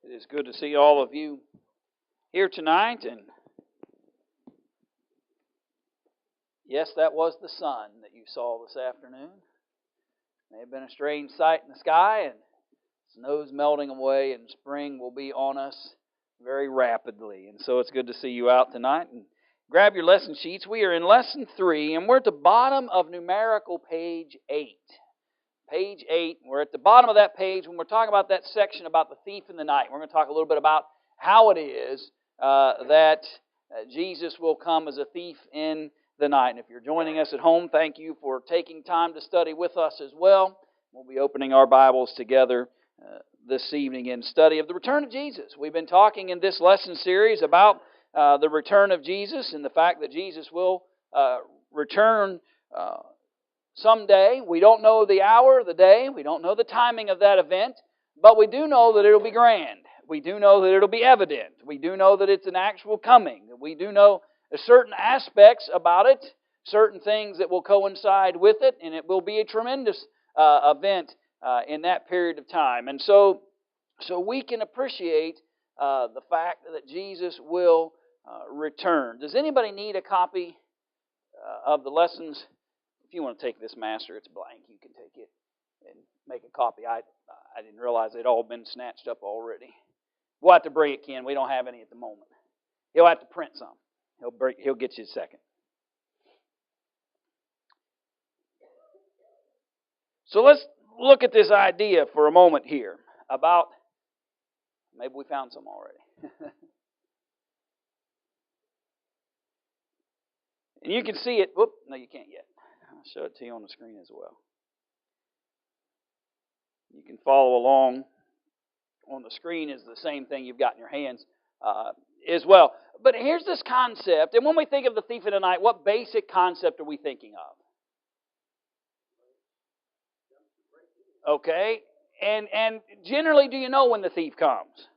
It is good to see all of you here tonight. And yes, that was the sun that you saw this afternoon. May have been a strange sight in the sky, and snow's melting away, and spring will be on us very rapidly. And so it's good to see you out tonight. And grab your lesson sheets. We are in lesson 3, and we're at the bottom of numerical page 8. Page 8, we're at the bottom of that page when we're talking about that section about the thief in the night. We're going to talk a little bit about how it is that Jesus will come as a thief in the night. And if you're joining us at home, thank you for taking time to study with us as well. We'll be opening our Bibles together this evening in study of the return of Jesus. We've been talking in this lesson series about the return of Jesus and the fact that Jesus will return someday. We don't know the hour, the day. We don't know the timing of that event. But we do know that it'll be grand. We do know that it'll be evident. We do know that it's an actual coming. We do know certain aspects about it, certain things that will coincide with it, and it will be a tremendous event in that period of time. And so we can appreciate the fact that Jesus will return. Does anybody need a copy of the lessons? If you want to take this master, it's blank. You can take it and make a copy. I didn't realize they'd all been snatched up already. We'll have to bring it, Ken. We don't have any at the moment. He'll have to print some. He'll get you a second. So let's look at this idea for a moment here about, maybe we found some already. And you can see it. Whoop, no, you can't yet. I'll show it to you on the screen as well. You can follow along on the screen is the same thing you've got in your hands as well. But here's this concept, and when we think of the thief in the night, what basic concept are we thinking of? Okay, and generally, do you know when the thief comes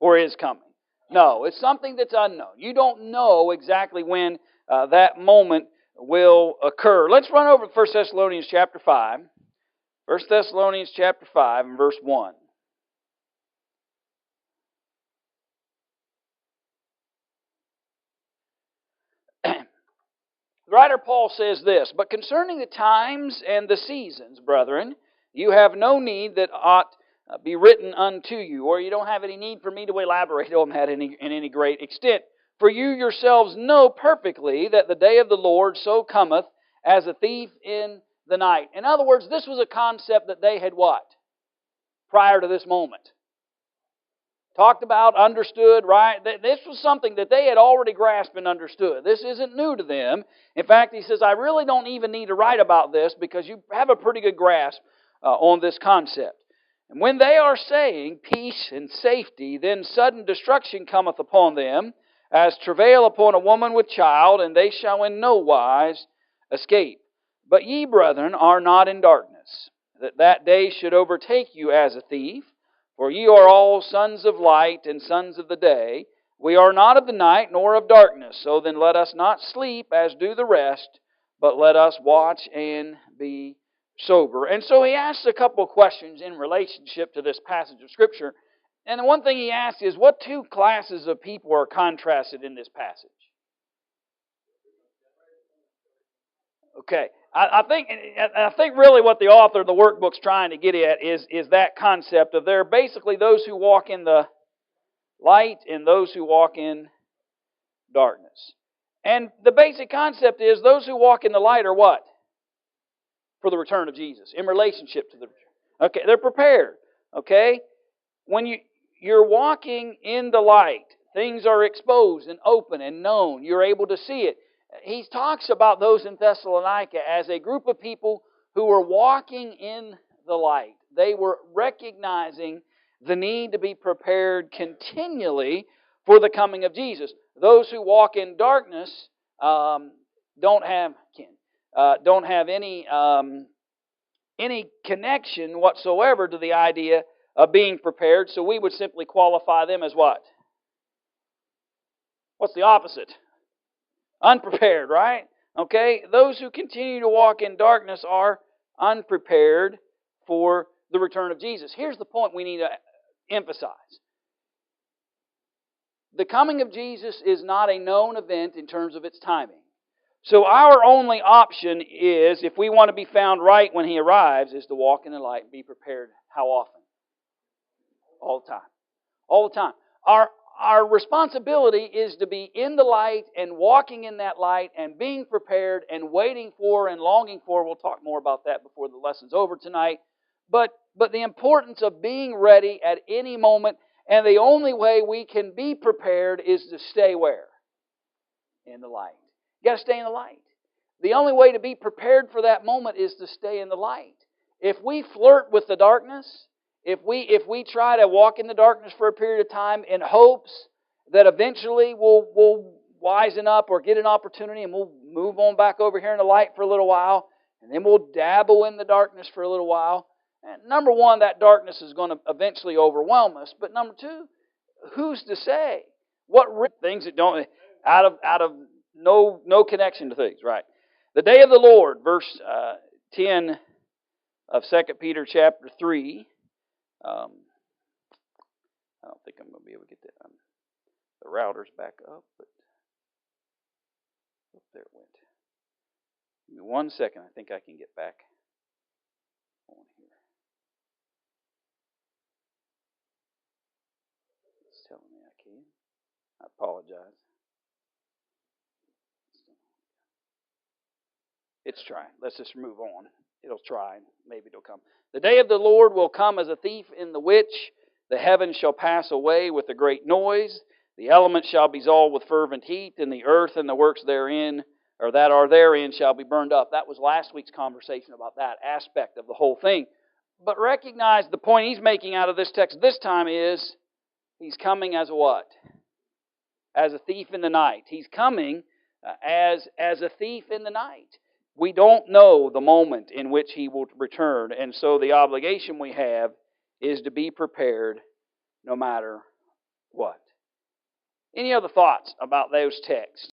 or is coming? No, it's something that's unknown. You don't know exactly when that moment will occur. Let's run over to 1 Thessalonians chapter 5. 1 Thessalonians chapter 5 and verse 1. The writer Paul says this, "But concerning the times and the seasons, brethren, you have no need that ought be written unto you," or you don't have any need for me to elaborate on that in any great extent. "For you yourselves know perfectly that the day of the Lord so cometh as a thief in the night." In other words, this was a concept that they had what? Prior to this moment. Talked about, understood, right? This was something that they had already grasped and understood. This isn't new to them. In fact, he says, I really don't even need to write about this because you have a pretty good grasp on this concept. "And when they are saying peace and safety, then sudden destruction cometh upon them, as travail upon a woman with child, and they shall in no wise escape. But ye, brethren, are not in darkness, that that day should overtake you as a thief. For ye are all sons of light and sons of the day. We are not of the night nor of darkness. So then let us not sleep as do the rest, but let us watch and be sober." And so he asks a couple of questions in relationship to this passage of Scripture. And the one thing he asks is, what two classes of people are contrasted in this passage? Okay. I think really what the author of the workbook's trying to get at is that concept of there are basically those who walk in the light and those who walk in darkness. And the basic concept is those who walk in the light are what? For the return of Jesus, in relationship to the return. Okay, they're prepared. Okay? When you're walking in the light, things are exposed and open and known. You're able to see it. He talks about those in Thessalonica as a group of people who were walking in the light. They were recognizing the need to be prepared continually for the coming of Jesus. Those who walk in darkness don't have any connection whatsoever to the idea of being prepared. So we would simply qualify them as what? What's the opposite? Unprepared, right? Okay? Those who continue to walk in darkness are unprepared for the return of Jesus. Here's the point we need to emphasize. the coming of Jesus is not a known event in terms of its timing. So our only option is, if we want to be found right when He arrives, is to walk in the light and be prepared. How often? All the time. All the time. Our responsibility is to be in the light and walking in that light and being prepared and waiting for and longing for. We'll talk more about that before the lesson's over tonight. But the importance of being ready at any moment, and the only way we can be prepared is to stay where? In the light. You got to stay in the light. The only way to be prepared for that moment is to stay in the light. If we flirt with the darkness, if we try to walk in the darkness for a period of time in hopes that eventually we'll wisen up or get an opportunity and we'll move on back over here in the light for a little while, and then we'll dabble in the darkness for a little while. And number one, that darkness is going to eventually overwhelm us. But number two, who's to say? What things that don't out of no connection to things, right? The day of the Lord, verse 10 of 2 Peter chapter 3. I don't think I'm going to be able to get the routers back up, but there it went. Give me 1 second. I think I can get back on here. It's telling me I can. I apologize. It's trying. Let's just move on. It'll try, and maybe it'll come. The day of the Lord will come as a thief in the which the heavens shall pass away with a great noise. The elements shall be dissolved with fervent heat, and the earth and the works therein, or that are therein, shall be burned up. That was last week's conversation about that aspect of the whole thing. But recognize the point he's making out of this text this time is, He's coming as a what? As a thief in the night. He's coming as a thief in the night. We don't know the moment in which He will return, and so the obligation we have is to be prepared no matter what. Any other thoughts about those texts?